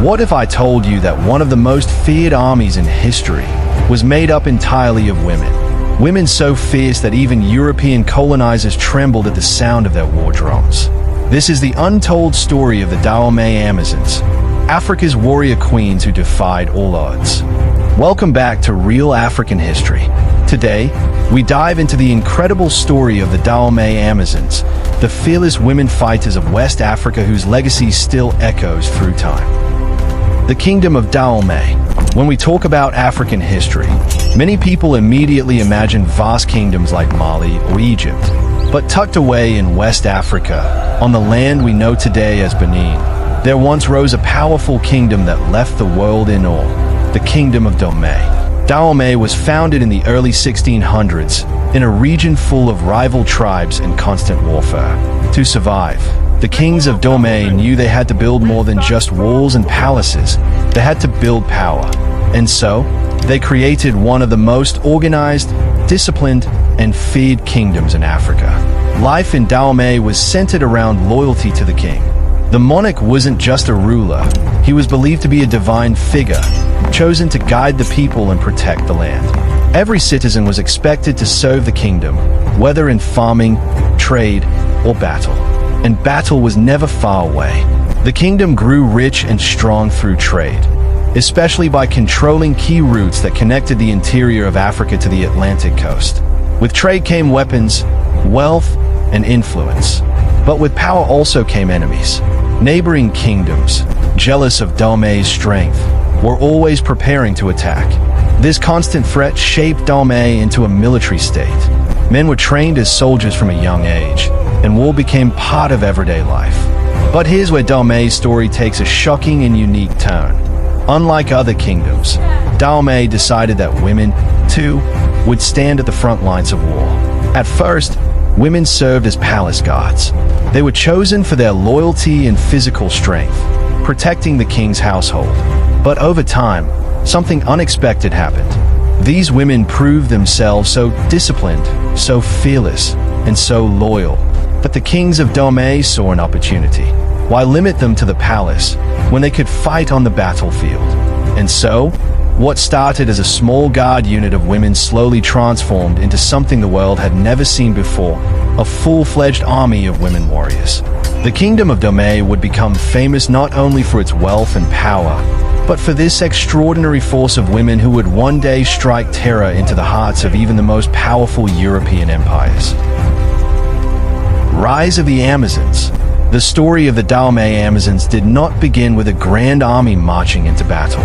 What if I told you that one of the most feared armies in history was made up entirely of women? Women so fierce that even European colonizers trembled at the sound of their war drums. This is the untold story of the Dahomey Amazons, Africa's warrior queens who defied all odds. Welcome back to Real African History. Today, we dive into the incredible story of the Dahomey Amazons, the fearless women fighters of West Africa whose legacy still echoes through time. The Kingdom of Dahomey. When we talk about African history, many people immediately imagine vast kingdoms like Mali or Egypt. But tucked away in West Africa, on the land we know today as Benin, there once rose a powerful kingdom that left the world in awe, the Kingdom of Dahomey. Dahomey was founded in the early 1600s in a region full of rival tribes and constant warfare. To survive, the kings of Dahomey knew they had to build more than just walls and palaces. They had to build power. And so, they created one of the most organized, disciplined, and feared kingdoms in Africa. Life in Dahomey was centered around loyalty to the king. The monarch wasn't just a ruler. He was believed to be a divine figure, chosen to guide the people and protect the land. Every citizen was expected to serve the kingdom, whether in farming, trade, or battle. And battle was never far away. The kingdom grew rich and strong through trade, especially by controlling key routes that connected the interior of Africa to the Atlantic coast. With trade came weapons, wealth, and influence. But with power also came enemies. Neighboring kingdoms, jealous of Dahomey's strength, were always preparing to attack. This constant threat shaped Dahomey into a military state. Men were trained as soldiers from a young age, and war became part of everyday life. But here's where Dahomey's story takes a shocking and unique turn. Unlike other kingdoms, Dahomey decided that women, too, would stand at the front lines of war. At first, women served as palace guards. They were chosen for their loyalty and physical strength, protecting the king's household. But over time, something unexpected happened. These women proved themselves so disciplined, so fearless, and so loyal that the kings of Dahomey saw an opportunity. Why limit them to the palace when they could fight on the battlefield? And so, what started as a small guard unit of women slowly transformed into something the world had never seen before, a full-fledged army of women warriors. The Kingdom of Dahomey would become famous not only for its wealth and power, but for this extraordinary force of women who would one day strike terror into the hearts of even the most powerful European empires. Rise of the Amazons. The story of the Dahomey Amazons did not begin with a grand army marching into battle.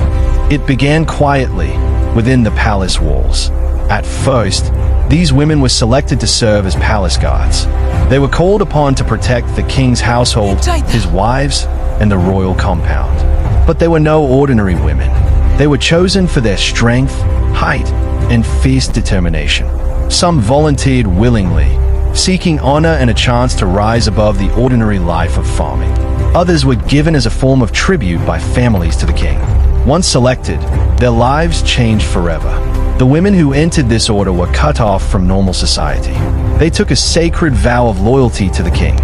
It began quietly, within the palace walls. At first, these women were selected to serve as palace guards. They were called upon to protect the king's household, his wives, and the royal compound. But they were no ordinary women. They were chosen for their strength, height, and fierce determination. Some volunteered willingly, seeking honor and a chance to rise above the ordinary life of farming. Others were given as a form of tribute by families to the king. Once selected, their lives changed forever. The women who entered this order were cut off from normal society. They took a sacred vow of loyalty to the king.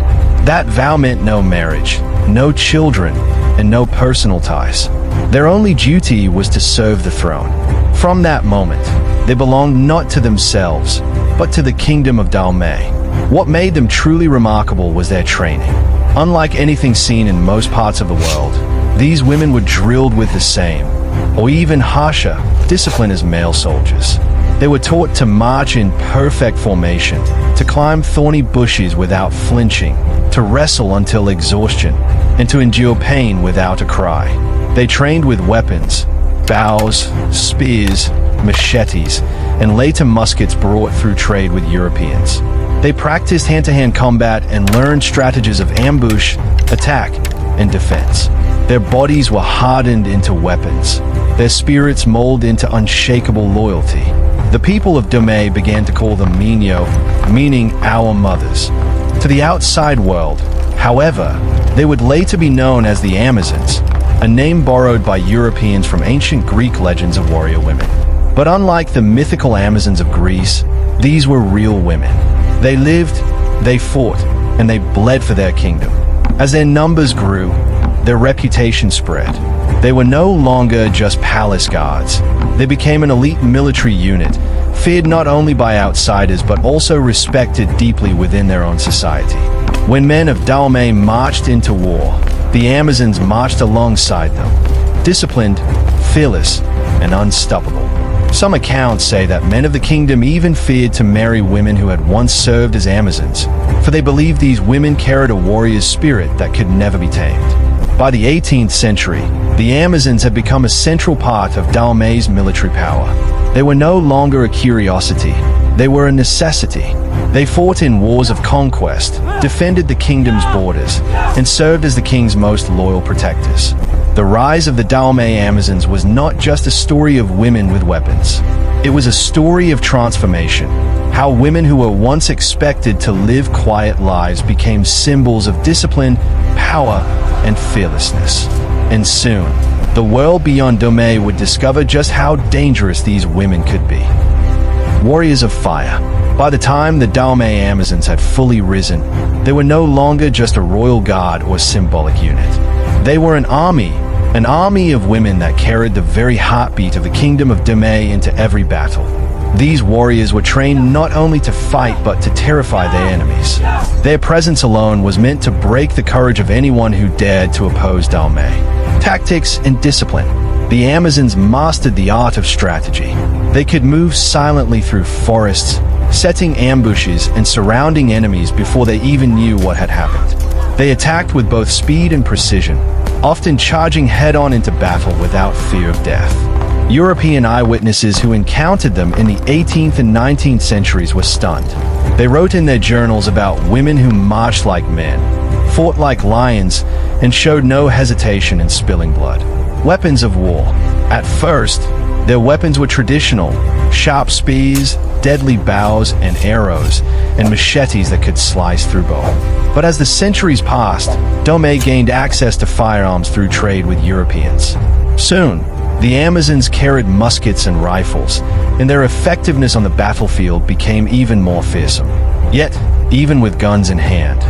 That vow meant no marriage, no children, and no personal ties. Their only duty was to serve the throne. From that moment, they belonged not to themselves, but to the Kingdom of Dahomey. What made them truly remarkable was their training. Unlike anything seen in most parts of the world, these women were drilled with the same, or even harsher, discipline as male soldiers. They were taught to march in perfect formation, to climb thorny bushes without flinching, to wrestle until exhaustion, and to endure pain without a cry. They trained with weapons, bows, spears, machetes, and later muskets brought through trade with Europeans. They practiced hand-to-hand combat and learned strategies of ambush, attack, and defense. Their bodies were hardened into weapons, their spirits molded into unshakable loyalty. The people of Dahomey began to call them Mino, meaning our mothers. To the outside world, however, they would later be known as the Amazons, a name borrowed by Europeans from ancient Greek legends of warrior women. But unlike the mythical Amazons of Greece, these were real women. They lived, they fought, and they bled for their kingdom. As their numbers grew, their reputation spread. They were no longer just palace guards. They became an elite military unit, feared not only by outsiders but also respected deeply within their own society. When men of Dahomey marched into war, the Amazons marched alongside them, disciplined, fearless, and unstoppable. Some accounts say that men of the kingdom even feared to marry women who had once served as Amazons, for they believed these women carried a warrior's spirit that could never be tamed. By the 18th century, the Amazons had become a central part of Dahomey's military power. They were no longer a curiosity, they were a necessity. They fought in wars of conquest, defended the kingdom's borders, and served as the king's most loyal protectors. The rise of the Dahomey Amazons was not just a story of women with weapons. It was a story of transformation, how women who were once expected to live quiet lives became symbols of discipline, power, and fearlessness. And soon, the world beyond Dahomey would discover just how dangerous these women could be. Warriors of fire. By the time the Dahomey Amazons had fully risen, they were no longer just a royal guard or symbolic unit. They were an army of women that carried the very heartbeat of the Kingdom of Dahomey into every battle. These warriors were trained not only to fight but to terrify their enemies. Their presence alone was meant to break the courage of anyone who dared to oppose Dahomey. Tactics and discipline. The Amazons mastered the art of strategy. They could move silently through forests, setting ambushes and surrounding enemies before they even knew what had happened. They attacked with both speed and precision, often charging head-on into battle without fear of death. European eyewitnesses who encountered them in the 18th and 19th centuries were stunned. They wrote in their journals about women who marched like men, fought like lions, and showed no hesitation in spilling blood. Weapons of war. At first, their weapons were traditional: sharp spears, deadly bows and arrows, and machetes that could slice through bone. But as the centuries passed, Dahomey gained access to firearms through trade with Europeans. Soon, the Amazons carried muskets and rifles, and their effectiveness on the battlefield became even more fearsome. Yet, even with guns in hand,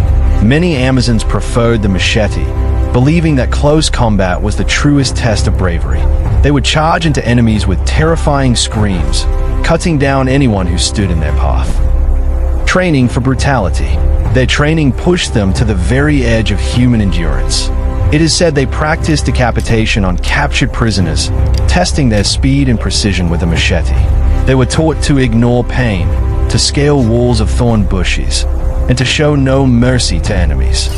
many Amazons preferred the machete, believing that close combat was the truest test of bravery. They would charge into enemies with terrifying screams, cutting down anyone who stood in their path. Training for brutality. Their training pushed them to the very edge of human endurance. It is said they practiced decapitation on captured prisoners, testing their speed and precision with a machete. They were taught to ignore pain, to scale walls of thorn bushes, and to show no mercy to enemies.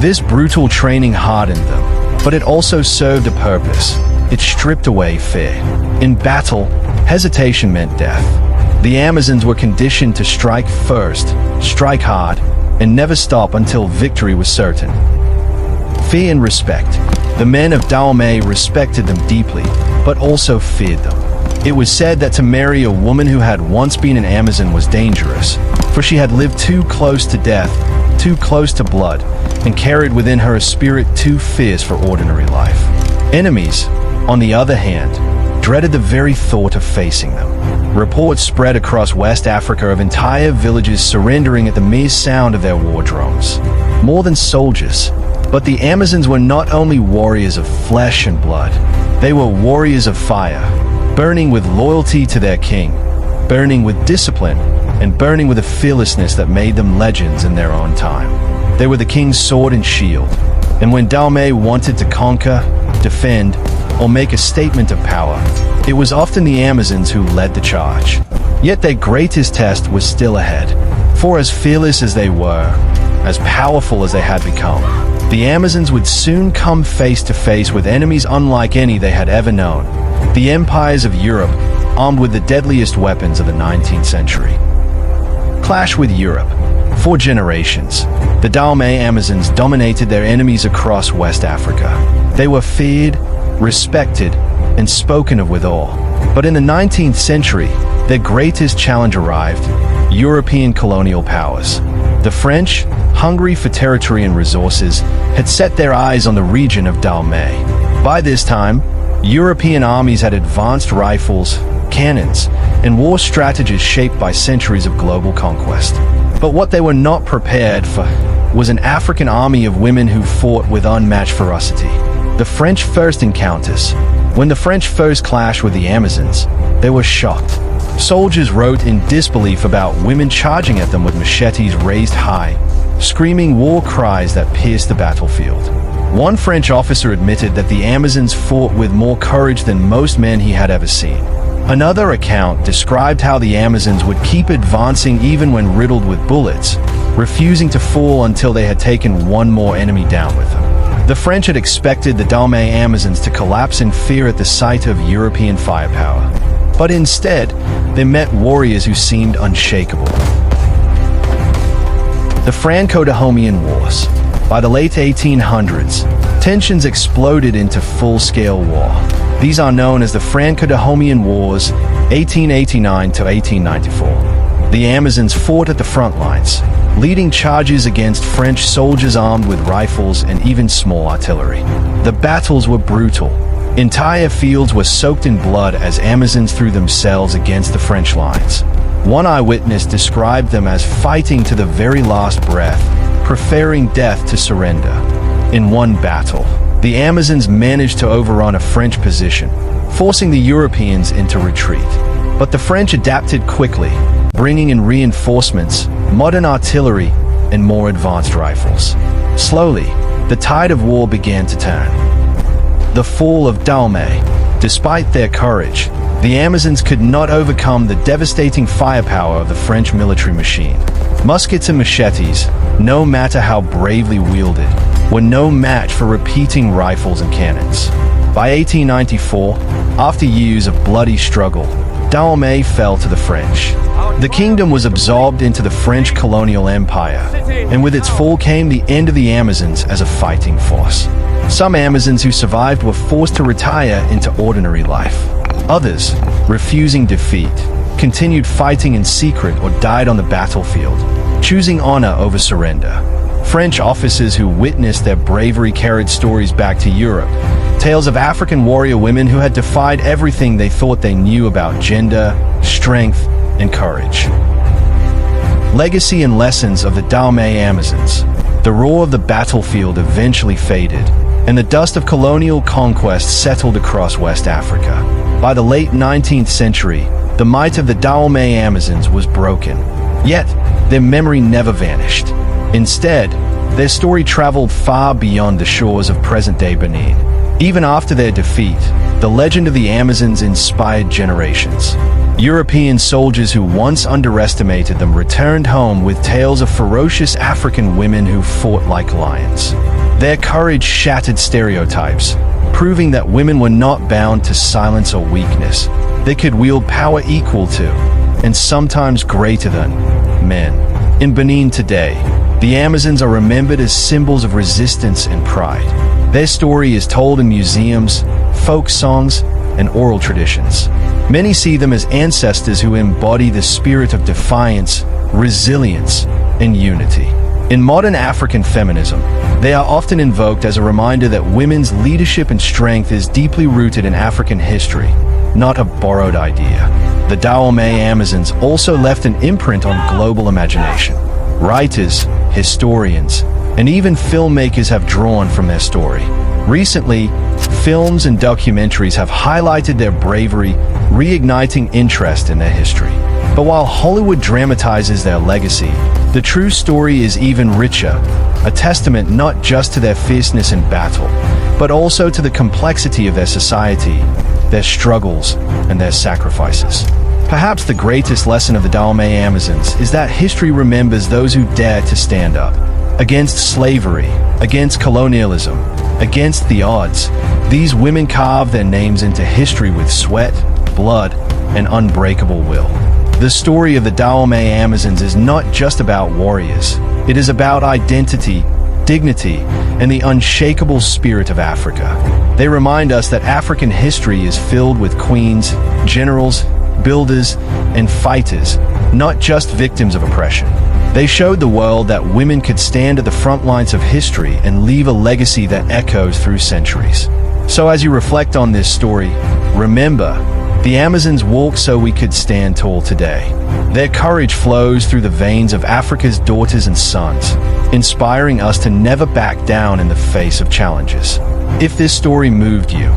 This brutal training hardened them, but it also served a purpose. It stripped away fear. In battle, hesitation meant death. The Amazons were conditioned to strike first, strike hard, and never stop until victory was certain. Fear and respect. The men of Dahomey respected them deeply, but also feared them. It was said that to marry a woman who had once been an Amazon was dangerous, for she had lived too close to death, too close to blood, and carried within her a spirit too fierce for ordinary life. Enemies, on the other hand, dreaded the very thought of facing them. Reports spread across West Africa of entire villages surrendering at the mere sound of their war drums. More than soldiers, but the Amazons were not only warriors of flesh and blood, they were warriors of fire, burning with loyalty to their king, burning with discipline, and burning with a fearlessness that made them legends in their own time. They were the king's sword and shield, and when Dahomey wanted to conquer, defend, or make a statement of power, it was often the Amazons who led the charge. Yet their greatest test was still ahead, for as fearless as they were, as powerful as they had become, the Amazons would soon come face to face with enemies unlike any they had ever known, the empires of Europe, armed with the deadliest weapons of the 19th century. Clash with Europe. For generations, the Dahomey Amazons dominated their enemies across West Africa. They were feared, respected, and spoken of with awe. But in the 19th century, their greatest challenge arrived: European colonial powers. The French, hungry for territory and resources, had set their eyes on the region of Dahomey. By this time, European armies had advanced rifles, cannons, and war strategies shaped by centuries of global conquest. But what they were not prepared for was an African army of women who fought with unmatched ferocity. The French first encounters. When the French first clashed with the Amazons, they were shocked. Soldiers wrote in disbelief about women charging at them with machetes raised high, screaming war cries that pierced the battlefield. One French officer admitted that the Amazons fought with more courage than most men he had ever seen. Another account described how the Amazons would keep advancing even when riddled with bullets, refusing to fall until they had taken one more enemy down with them. The French had expected the Dahomey Amazons to collapse in fear at the sight of European firepower, but instead, they met warriors who seemed unshakable. The Franco-Dahomean Wars. By the late 1800s, tensions exploded into full-scale war. These are known as the Franco-Dahomean Wars, 1889 to 1894. The Amazons fought at the front lines, leading charges against French soldiers armed with rifles and even small artillery. The battles were brutal. Entire fields were soaked in blood as Amazons threw themselves against the French lines. One eyewitness described them as fighting to the very last breath, preferring death to surrender. In one battle, the Amazons managed to overrun a French position, forcing the Europeans into retreat. But the French adapted quickly, bringing in reinforcements, modern artillery, and more advanced rifles. Slowly, the tide of war began to turn. The fall of Dahomey. Despite their courage, the Amazons could not overcome the devastating firepower of the French military machine. Muskets and machetes, no matter how bravely wielded, were no match for repeating rifles and cannons. By 1894, after years of bloody struggle, Dahomey fell to the French. The kingdom was absorbed into the French colonial empire, and with its fall came the end of the Amazons as a fighting force. Some Amazons who survived were forced to retire into ordinary life. Others, refusing defeat, continued fighting in secret or died on the battlefield, choosing honor over surrender. French officers who witnessed their bravery carried stories back to Europe, tales of African warrior women who had defied everything they thought they knew about gender, strength, and courage. Legacy and lessons of the Dahomey Amazons. The roar of the battlefield eventually faded, and the dust of colonial conquest settled across West Africa. By the late 19th century, the might of the Dahomey Amazons was broken. Yet, their memory never vanished. Instead, their story traveled far beyond the shores of present-day Benin. Even after their defeat, the legend of the Amazons inspired generations. European soldiers who once underestimated them returned home with tales of ferocious African women who fought like lions. Their courage shattered stereotypes, proving that women were not bound to silence or weakness. They could wield power equal to, and sometimes greater than, men. In Benin today, the Amazons are remembered as symbols of resistance and pride. Their story is told in museums, folk songs, and oral traditions. Many see them as ancestors who embody the spirit of defiance, resilience, and unity. In modern African feminism, they are often invoked as a reminder that women's leadership and strength is deeply rooted in African history, not a borrowed idea. The Dahomey Amazons also left an imprint on global imagination. Writers, historians, and even filmmakers have drawn from their story. Recently, films and documentaries have highlighted their bravery, reigniting interest in their history. But while Hollywood dramatizes their legacy, the true story is even richer, a testament not just to their fierceness in battle, but also to the complexity of their society, their struggles, and their sacrifices. Perhaps the greatest lesson of the Dahomey Amazons is that history remembers those who dare to stand up. Against slavery, against colonialism, against the odds, these women carved their names into history with sweat, blood, and unbreakable will. The story of the Dahomey Amazons is not just about warriors. It is about identity, dignity, and the unshakable spirit of Africa. They remind us that African history is filled with queens, generals, builders, and fighters, not just victims of oppression. They showed the world that women could stand at the front lines of history and leave a legacy that echoes through centuries. So as you reflect on this story, remember, The Amazons walked so we could stand tall today. Their courage flows through the veins of Africa's daughters and sons, inspiring us to never back down in the face of challenges. If this story moved you,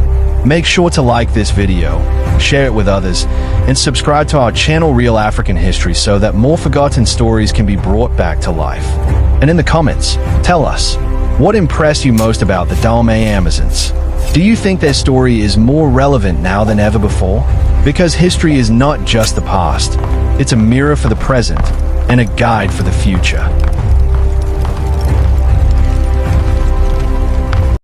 make sure to like this video, share it with others, and subscribe to our channel Real African History so that more forgotten stories can be brought back to life. And in the comments, tell us, what impressed you most about the Dahomey Amazons? Do you think their story is more relevant now than ever before? Because history is not just the past, it's a mirror for the present and a guide for the future.